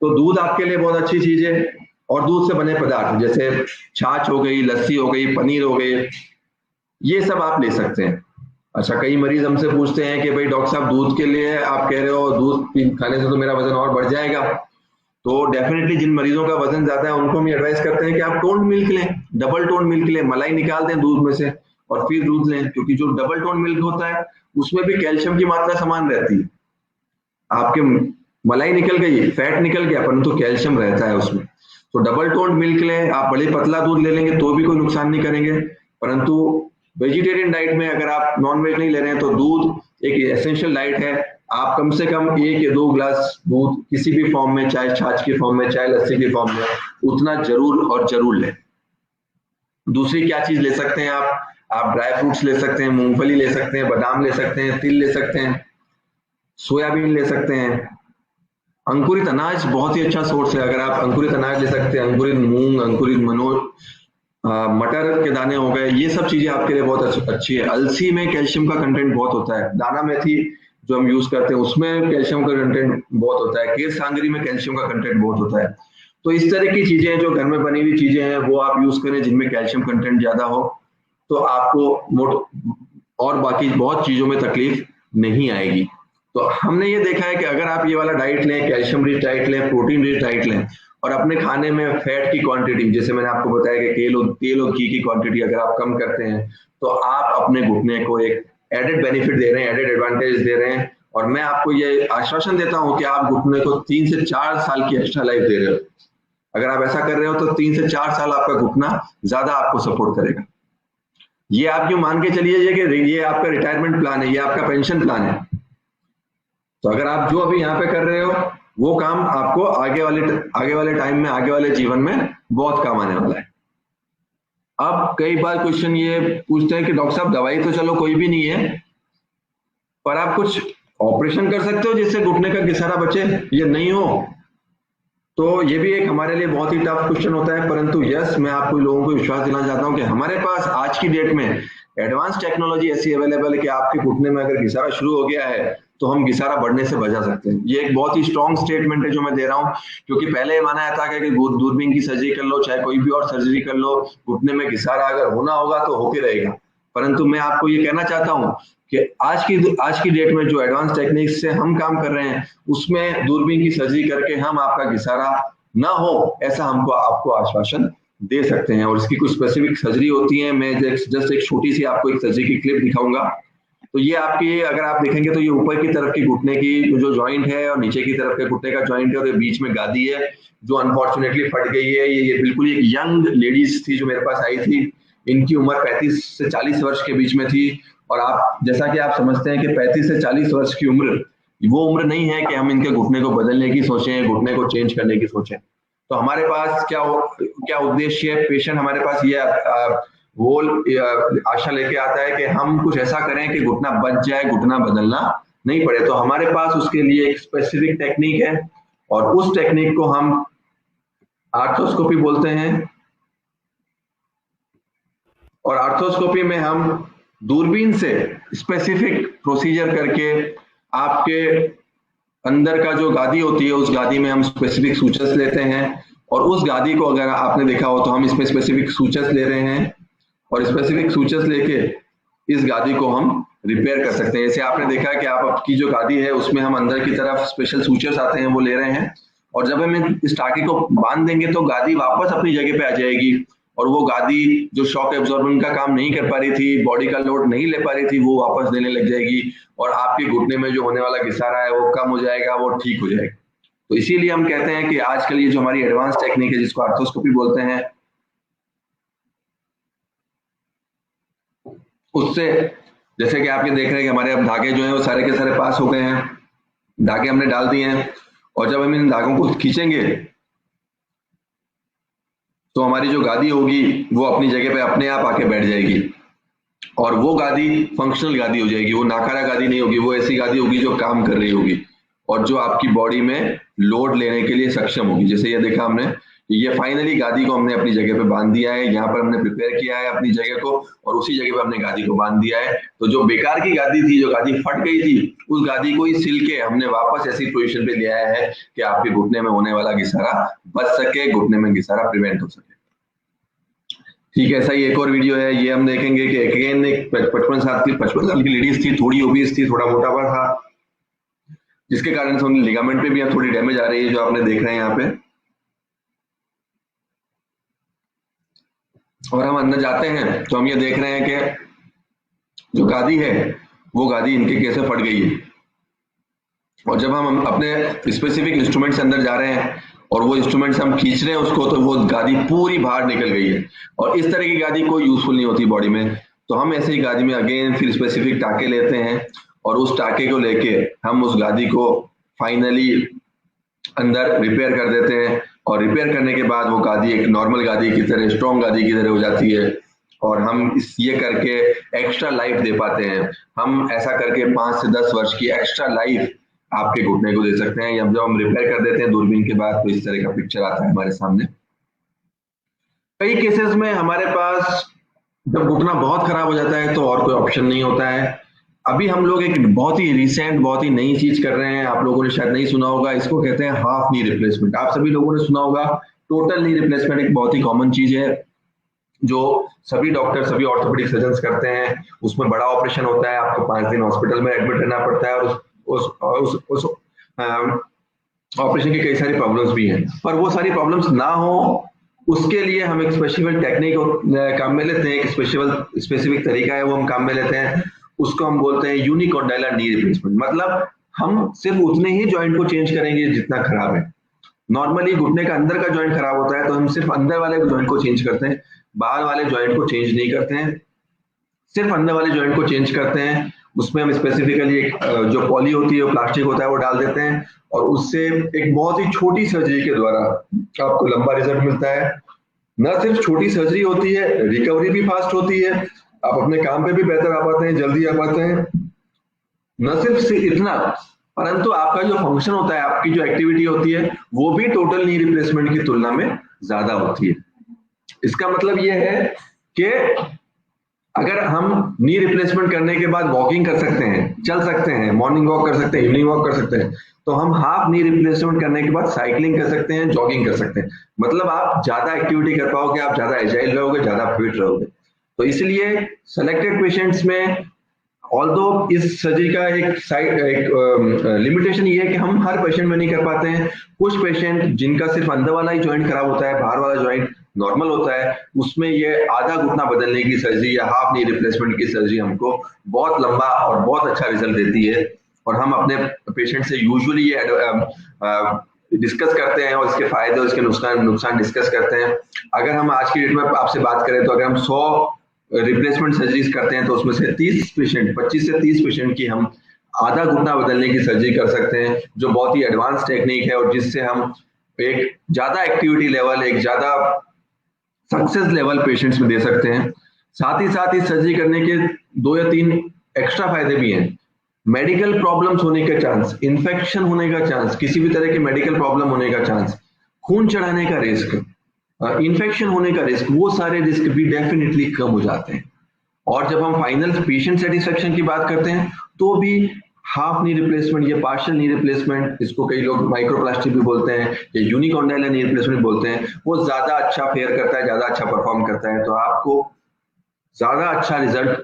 S1: तो दूध आपके लिए बहुत अच्छी चीज है, और दूध से बने पदार्थ जैसे छाछ हो गई, लस्सी हो गई, पनीर हो गई, ये सब आप ले सकते हैं। अच्छा, कई मरीज हमसे पूछते हैं कि भाई डॉक्टर साहब दूध के लिए आप कह रहे हो दूध खाने से तो मेरा वजन और बढ़ जाएगा। तो डेफिनेटली जिन मरीजों का वजन ज्यादा है उनको हम एडवाइस करते हैं कि आप टोन्ड मिल्क लें, डबल टोन्ड मिल्क लें, मलाई निकाल दें दूध में से और फिर दूध लें, क्योंकि जो डबल टोन्ड मिल्क होता है उसमें भी कैल्शियम की मात्रा समान रहती है। आपके मलाई निकल गई, फैट निकल गया, परंतु कैल्शियम रहता है उसमें। तो डबल टोन्ड मिल्क लें, आप बड़े पतला दूध ले लेंगे तो भी कोई नुकसान नहीं करेंगे। परंतु वेजिटेरियन डाइट में अगर आप नॉन वेज नहीं ले रहे हैं तो दूध एक एसेंशियल डाइट है। आप कम से कम 1 या 2 ग्लास दूध किसी भी फॉर्म में, चाहे छाछ की फॉर्म में, चाहे लस्सी की फॉर्म में, उतना जरूर लें। दूसरी क्या चीज ले सकते हैं आप ड्राई फ्रूट्स ले सकते हैं, मूंगफली ले सकते हैं, बादाम ले सकते हैं, तिल ले सकते हैं, सोयाबीन ले सकते हैं। अंकुरित अनाज बहुत ही अच्छा सोर्स है, अगर आप अंकुरित अनाज ले सकते हैं, अंकुरित मूंग, अंकुरित मटर के दाने हो गए, ये सब चीजें आपके लिए बहुत अच्छी है। अलसी में कैल्शियम का कंटेंट बहुत होता है, दाना मेथी जो हम यूज करते हैं उसमें कैल्शियम का कंटेंट बहुत होता है, केर सांगरी में कैल्शियम का कंटेंट बहुत होता है। तो इस तरह की चीजें जो घर में बनी हुई चीजें हैं वो आप यूज करें जिनमें कैल्शियम कंटेंट ज्यादा हो, तो आपको और बाकी बहुत चीजों में तकलीफ नहीं आएगी। तो हमने ये देखा है कि अगर आप ये वाला डाइट लें, कैल्शियम रिच डाइट लें, प्रोटीन रिच डाइट लें, और अपने खाने में फैट की क्वांटिटी, जैसे मैंने आपको बताया कि तेल और घी की क्वांटिटी अगर आप कम करते हैं तो आप अपने घुटने को एक एडेड बेनिफिट दे रहे हैं, एडेड एडवांटेज दे रहे हैं। और मैं आपको ये आश्वासन देता हूं कि आप घुटने को 3 से 4 साल की एक्स्ट्रा लाइफ दे रहे हो। अगर आप ऐसा कर रहे हो तो 3 से 4 साल आपका घुटना ज्यादा आपको सपोर्ट करेगा। ये आप यूं मान के चलिए कि ये आपका रिटायरमेंट प्लान है, ये आपका पेंशन प्लान है। तो अगर आप जो अभी यहाँ पे कर रहे हो वो काम आपको आगे वाले टाइम में, आगे वाले जीवन में बहुत काम आने वाला है। अब कई बार क्वेश्चन ये पूछते हैं कि डॉक्टर साहब दवाई तो चलो कोई भी नहीं है, पर आप कुछ ऑपरेशन कर सकते हो जिससे घुटने का घिसारा बचे, ये नहीं हो। तो ये भी एक हमारे लिए बहुत ही टफ क्वेश्चन होता है, परंतु यस, मैं आपको लोगों को विश्वास दिलाना चाहता हूँ कि हमारे पास आज की डेट में एडवांस टेक्नोलॉजी ऐसी अवेलेबल है कि आपके घुटने में अगर घिसारा शुरू हो गया है तो हम घिसारा बढ़ने से बचा सकते हैं। ये एक बहुत ही स्ट्रॉन्ग स्टेटमेंट है जो मैं दे रहा हूँ, क्योंकि पहले ये माना जाता है कि दूरबीन की सर्जरी कर लो, चाहे कोई भी और सर्जरी कर लो, घुटने में घिसारा अगर होना होगा तो होके रहेगा। परंतु मैं आपको ये कहना चाहता हूँ कि आज की डेट में जो एडवांस टेक्निक से हम काम कर रहे हैं उसमें दूरबीन की सर्जरी करके हम आपका घिसारा ना हो ऐसा हमको आपको आश्वासन दे सकते हैं। और इसकी कुछ स्पेसिफिक सर्जरी होती है, मैं जस्ट एक छोटी सी आपको एक सर्जरी की क्लिप दिखाऊंगा। तो ये आपकी, अगर आप देखेंगे तो ये ऊपर की तरफ की घुटने की जो जॉइंट है और नीचे की तरफ के घुटने का जॉइंट है, और ये बीच में गादी है जो अनफॉर्चुनेटली फट गई है। ये बिल्कुल एक यंग लेडीज थी जो मेरे पास आई थी, इनकी उम्र 35 से 40 वर्ष के बीच में थी। और आप जैसा कि आप समझते हैं कि 35 से 40 वर्ष की उम्र वो उम्र नहीं है कि हम इनके घुटने को बदलने की सोचें, घुटने को चेंज करने की सोचें। तो हमारे पास क्या उद्देश्य है, पेशेंट हमारे पास ये वो आशा लेके आता है कि हम कुछ ऐसा करें कि घुटना बच जाए, घुटना बदलना नहीं पड़े। तो हमारे पास उसके लिए एक स्पेसिफिक टेक्निक है और उस टेक्निक को हम आर्थ्रोस्कोपी बोलते हैं। और आर्थ्रोस्कोपी में हम दूरबीन से स्पेसिफिक प्रोसीजर करके आपके अंदर का जो गादी होती है उस गादी में हम स्पेसिफिक सूचर्स लेते हैं और उस गादी को अगर आपने देखा हो तो हम इसमें स्पेसिफिक सूचर्स ले रहे हैं और स्पेसिफिक सूचर्स लेके इस गादी को हम रिपेयर कर सकते हैं। जैसे आपने देखा कि आपकी जो गादी है उसमें हम अंदर की तरफ स्पेशल सूचर्स आते हैं वो ले रहे हैं और जब हम इस टाके को बांध देंगे तो गादी वापस अपनी जगह पे आ जाएगी और वो गादी जो शॉक एब्जॉर्बेंट का काम नहीं कर पा रही थी, बॉडी का लोड नहीं ले पा रही थी, वो वापस देने लग जाएगी और आपके घुटने में जो होने वाला घिसारा है वो कम हो जाएगा, वो ठीक हो जाएगा। तो इसीलिए हम कहते हैं कि आजकल ये जो हमारी एडवांस टेक्निक है जिसको आर्थ्रोस्कोपी बोलते हैं, उससे जैसे कि आप ये देख रहे हैं कि हमारे अब धागे जो है वो सारे के सारे पास हो गए हैं, धागे हमने डाल दिए हैं और जब हम इन धागों को खींचेंगे तो हमारी जो गादी होगी वो अपनी जगह पे अपने आप आके बैठ जाएगी और वो गादी फंक्शनल गादी हो जाएगी, वो नाकारा गादी नहीं होगी, वो ऐसी गादी होगी जो काम कर रही होगी और जो आपकी बॉडी में लोड लेने के लिए सक्षम होगी। जैसे ये देखा हमने, ये फाइनली गादी को हमने अपनी जगह पे बांध दिया है, यहाँ पर हमने प्रिपेयर किया है अपनी जगह को और उसी जगह पे हमने गादी को बांध दिया है। तो जो बेकार की गादी थी, जो गादी फट गई थी, उस गादी को ही सिल के हमने वापस ऐसी पोजीशन पे ले आया है कि आपके घुटने में होने वाला घिसारा बच सके, घुटने में घिसारा प्रिवेंट हो सके। ठीक है, ऐसा ही एक और वीडियो है, ये हम देखेंगे कि अगेन एक 55 साल की लेडीज थी, थोड़ी ओबीस थी, थोड़ा मोटापा था, जिसके कारण से उनके लिगामेंट पे भी थोड़ी डैमेज आ रही है जो आपने देख रहे हैं यहाँ पे। और हम अंदर जाते हैं तो हम ये देख रहे हैं कि जो गादी है वो गादी इनके कैसे फट गई है और जब हम अपने स्पेसिफिक इंस्ट्रूमेंट से अंदर जा रहे हैं और वो इंस्ट्रूमेंट से हम खींच रहे हैं उसको तो वो गादी पूरी बाहर निकल गई है और इस तरह की गादी कोई यूजफुल नहीं होती बॉडी में। तो हम ऐसे ही गादी में अगेन फिर स्पेसिफिक टाके लेते हैं और उस टाके को लेके हम उस गादी को फाइनली अंदर रिपेयर कर देते हैं और रिपेयर करने के बाद वो गादी एक नॉर्मल गादी की तरह, स्ट्रॉन्ग गादी की तरह हो जाती है और हम ये करके एक्स्ट्रा लाइफ दे पाते हैं। हम ऐसा करके 5 से 10 वर्ष की एक्स्ट्रा लाइफ आपके घुटने को दे सकते हैं। जब हम रिपेयर कर देते हैं दूरबीन के बाद तो इस तरह का पिक्चर आता है हमारे सामने। कई केसेस में हमारे पास जब घुटना बहुत खराब हो जाता है तो और कोई ऑप्शन नहीं होता है। अभी हम लोग एक बहुत ही रिसेंट, बहुत ही नई चीज कर रहे हैं, आप लोगों ने शायद नहीं सुना होगा, इसको कहते हैं हाफ नी रिप्लेसमेंट। आप सभी लोगों ने सुना होगा। टोटल नी रिप्लेसमेंट एक बहुत ही कॉमन चीज है जो सभी डॉक्टर, सभी ऑर्थोपेडिक सर्जन्स करते हैं। उसमें बड़ा ऑपरेशन होता है, आपको 5 दिन हॉस्पिटल में एडमिट रहना पड़ता है और उस ऑपरेशन की कई सारी प्रॉब्लम्स भी हैं। पर वो सारी प्रॉब्लम्स ना हो उसके लिए हम एक स्पेसिफिक टेक्निक काम में लेते हैं, एक स्पेसिफिक तरीका है वो हम काम में लेते हैं। उसको हम बोलते हैं यूनिकॉन्डाइलर नी रिप्लेसमेंट। मतलब हम सिर्फ उतने ही जॉइंट को चेंज करेंगे जितना खराब है। नॉर्मली घुटने का अंदर का जॉइंट खराब होता है तो हम सिर्फ अंदर वाले जॉइंट को चेंज करते हैं, बाहर वाले जॉइंट को चेंज नहीं करते हैं, सिर्फ अंदर वाले जॉइंट को चेंज करते हैं। उसमें हम स्पेसिफिकली एक जो पॉली होती है, प्लास्टिक होता है, वो डाल देते हैं और उससे एक बहुत ही छोटी सर्जरी के द्वारा आपको लंबा रिजल्ट मिलता है। न सिर्फ छोटी सर्जरी होती है, रिकवरी भी फास्ट होती है, आप अपने काम पे भी बेहतर आ पाते हैं, जल्दी आ पाते हैं। न सिर्फ इतना, परंतु आपका जो फंक्शन होता है, आपकी जो एक्टिविटी होती है, वो भी टोटल नी रिप्लेसमेंट की तुलना में ज्यादा होती है। इसका मतलब ये है कि अगर हम नी रिप्लेसमेंट करने के बाद वॉकिंग कर सकते हैं, चल सकते हैं, मॉर्निंग वॉक कर सकते हैं, इवनिंग वॉक कर सकते हैं, तो हम हाफ नी रिप्लेसमेंट करने के बाद साइकिलिंग कर सकते हैं, जॉगिंग कर सकते हैं। मतलब आप ज्यादा एक्टिविटी कर पाओगे, आप ज्यादा एजाइल रहोगे, ज्यादा फिट रहोगे। तो इसलिए सेलेक्टेड पेशेंट्स में ऑल्दो इस सर्जरी का एक लिमिटेशन ये है कि हम हर पेशेंट में नहीं कर पाते हैं। कुछ पेशेंट जिनका सिर्फ अंदर वाला ही जॉइंट खराब होता है, बाहर वाला जॉइंट नॉर्मल होता है, उसमें ये आधा घुटना बदलने की सर्जरी या हाफ नी रिप्लेसमेंट की सर्जरी हमको बहुत लंबा और बहुत अच्छा रिजल्ट देती है। और हम अपने पेशेंट से यूजुअली ये डिस्कस करते हैं और इसके फायदे और इसके नुकसान डिस्कस करते हैं। अगर हम आज की डेट में आपसे बात करें तो अगर हम 100 रिप्लेसमेंट सर्जरीज करते हैं तो उसमें से 25 से 30 पेशेंट की हम आधा घुटना बदलने की सर्जरी कर सकते हैं, जो बहुत ही एडवांस टेक्निक है और जिससे हम एक ज्यादा एक्टिविटी लेवल, एक ज्यादा सक्सेस लेवल पेशेंट्स में दे सकते हैं। साथ ही साथ इस सर्जरी करने के 2 या 3 एक्स्ट्रा फायदे भी हैं। मेडिकल प्रॉब्लम्स होने का चांस, इन्फेक्शन होने का चांस, किसी भी तरह के मेडिकल प्रॉब्लम होने का चांस, खून चढ़ाने का रिस्क, इन्फेक्शन होने का रिस्क, वो सारे रिस्क भी डेफिनेटली कम हो जाते हैं। और जब हम फाइनल पेशेंट सेटिस्फेक्शन की बात करते हैं तो भी हाफ नी रिप्लेसमेंट या पार्शियल नी रिप्लेसमेंट, इसको कई लोग माइक्रोप्लास्टिक भी बोलते हैं या यूनिकॉन्डाइलर नी रिप्लेसमेंट बोलते हैं, वो ज्यादा अच्छा फेयर करता है, ज्यादा अच्छा परफॉर्म करता है। तो आपको ज्यादा अच्छा रिजल्ट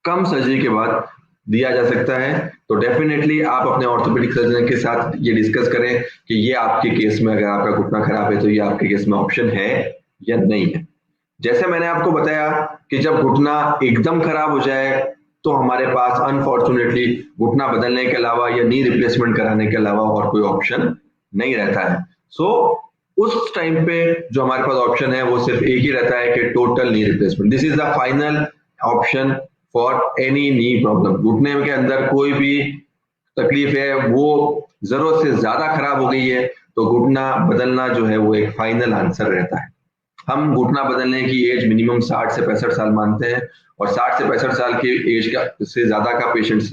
S1: कम सर्जरी के बाद दिया जा सकता है। तो डेफिनेटली आप अपने ऑर्थोपेडिक सर्जन के साथ ये डिस्कस करें कि ये आपके केस में, अगर आपका घुटना खराब है तो ये आपके केस में ऑप्शन है या नहीं है। जैसे मैंने आपको बताया कि जब घुटना एकदम खराब हो जाए तो हमारे पास अनफॉर्चुनेटली घुटना बदलने के अलावा या नी रिप्लेसमेंट कराने के अलावा और कोई ऑप्शन नहीं रहता है। सो उस टाइम पे जो हमारे पास ऑप्शन है वो सिर्फ एक ही रहता है कि total knee replacement. This is the final option for any knee problem. घुटने के अंदर कोई भी तकलीफ है, वो जरूरत से ज्यादा खराब हो गई है, तो घुटना बदलना जो है वो एक फाइनल आंसर रहता है। हम घुटना बदलने की एज मिनिमम 60 से 65 साल मानते हैं, और 60 से 65 साल की एज का से ज्यादा का पेशेंट्स,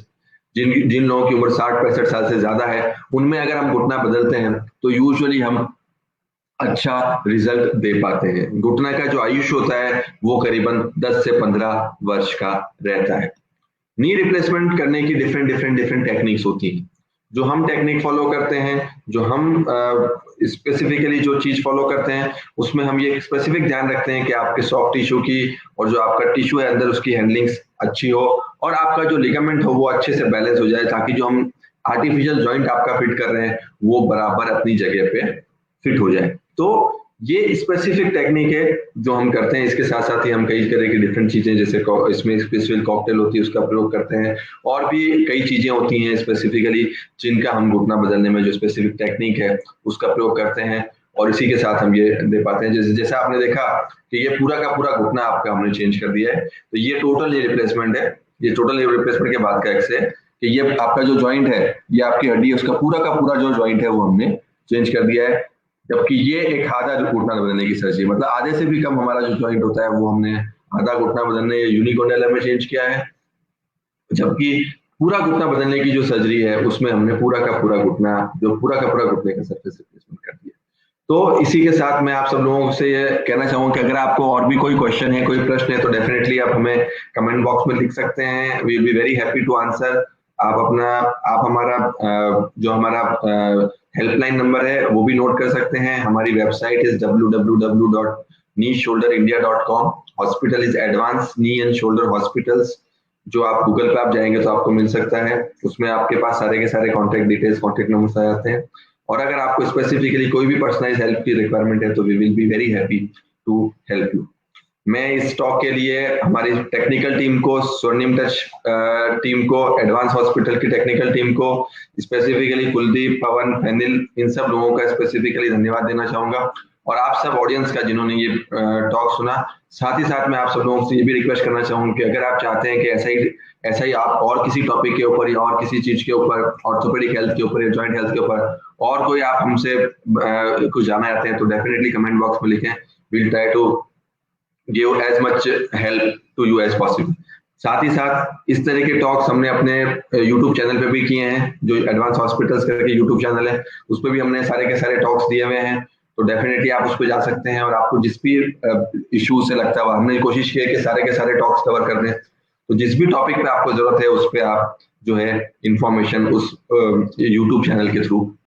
S1: जिन लोगों की उम्र 60-65 साल से ज्यादा है, उनमें अगर हम घुटना बदलते हैं तो यूजुअली हम अच्छा रिजल्ट दे पाते हैं। घुटना का जो आयुष होता है वो करीबन 10 से 15 वर्ष का रहता है। नी रिप्लेसमेंट करने की डिफरेंट टेक्निक्स होती हैं। जो हम टेक्निक फॉलो करते हैं, जो हम स्पेसिफिकली जो चीज फॉलो करते हैं, उसमें हम ये स्पेसिफिक ध्यान रखते हैं कि आपके सॉफ्ट टिश्यू की और जो आपका टिश्यू है अंदर उसकी हैंडलिंग्स अच्छी हो, और आपका जो लिगामेंट हो वो अच्छे से बैलेंस हो जाए, ताकि जो हम आर्टिफिशियल जॉइंट आपका फिट कर रहे हैं वो बराबर अपनी जगह पे फिट हो जाए। तो ये स्पेसिफिक टेक्निक है जो हम करते हैं। इसके साथ साथ ही हम कई तरह की डिफरेंट चीजें, जैसे इसमें स्पेशल कॉकटेल होती है उसका प्रयोग करते हैं, और भी कई चीजें होती हैं स्पेसिफिकली जिनका हम घुटना बदलने में जो स्पेसिफिक टेक्निक है उसका प्रयोग करते हैं, और इसी के साथ हम ये दे पाते हैं। जैसे आपने देखा कि ये पूरा का पूरा घुटना आपका हमने चेंज कर दिया है, तो ये टोटल ये रिप्लेसमेंट है। ये टोटल ये रिप्लेसमेंट के बाद का एक्स है कि ये आपका जो ज्वाइंट है, ये आपकी हड्डी है, उसका पूरा का पूरा जो ज्वाइंट है वो हमने चेंज कर दिया है। जबकि ये एक आधा घुटना बदलने की सर्जरी, मतलब आधे से भी कम हमारा जो ज्वाइंट होता है वो हमने आधा घुटना बदलने या यूनिकॉन्डाइलर में चेंज किया है। जबकि पूरा घुटना बदलने की जो सर्जरी है उसमें हमने पूरा का पूरा घुटना, जो पूरा का पूरा घुटने का सरफेस रिप्लेसमेंट कर दिया। तो इसी के साथ मैं आप सब लोगों से ये कहना चाहूंगा कि अगर आपको और भी कोई क्वेश्चन है, कोई प्रश्न है, तो डेफिनेटली आप हमें कमेंट बॉक्स में लिख सकते हैं। We will be very happy to answer. आप हमारा जो हमारा हेल्पलाइन नंबर है वो भी नोट कर सकते हैं। हमारी website is www.kneeshoulderindia.com। Hospital is advance knee and shoulder hospitals, जो आप गूगल पे आप जाएंगे तो आपको मिल सकता है। उसमें आपके पास सारे के सारे कॉन्टेक्ट डिटेल्स, कॉन्टेक्ट नंबर आ जाते हैं। और अगर आपको स्पेसिफिकली कोई भी पर्सनलाइज हेल्प की रिक्वायरमेंट है तो we will be very happy to help you. मैं इस टॉक के लिए हमारी टेक्निकल टीम को, स्वर्णिम टच टीम को, एडवांस हॉस्पिटल की टेक्निकल टीम को, स्पेसिफिकली कुलदीप, पवन, फैनिल, इन सब लोगों का स्पेसिफिकली धन्यवाद देना चाहूंगा, और आप सब ऑडियंस का जिन्होंने ये टॉक सुना। साथ ही साथ मैं आप सब लोगों से ये भी रिक्वेस्ट करना चाहूंगा कि अगर आप चाहते हैं कि ऐसा ही आप और किसी टॉपिक के ऊपर या और किसी चीज के ऊपर, ऑर्थोपेडिक हेल्थ के ऊपर या जॉइंट हेल्थ के ऊपर और कोई आप हमसे कुछ जानना चाहते हैं, तो डेफिनेटली कमेंट बॉक्स में लिखें। Will try to give as much help to you as possible। साथ ही साथ इस तरह के टॉक्स हमने अपने YouTube चैनल पे भी किए हैं, जो एडवांस हॉस्पिटल्स करके YouTube चैनल है, उस पर भी हमने सारे के सारे टॉक्स दिए हुए हैं। तो डेफिनेटली आप उस पर जा सकते हैं, और आपको जिस भी इशू से लगता है, हमने कोशिश की है कि सारे के सारे टॉक्स कवर कर दें। तो जिस भी टॉपिक पे आपको जरूरत है उस पर आप जो है इंफॉर्मेशन उस YouTube चैनल के थ्रू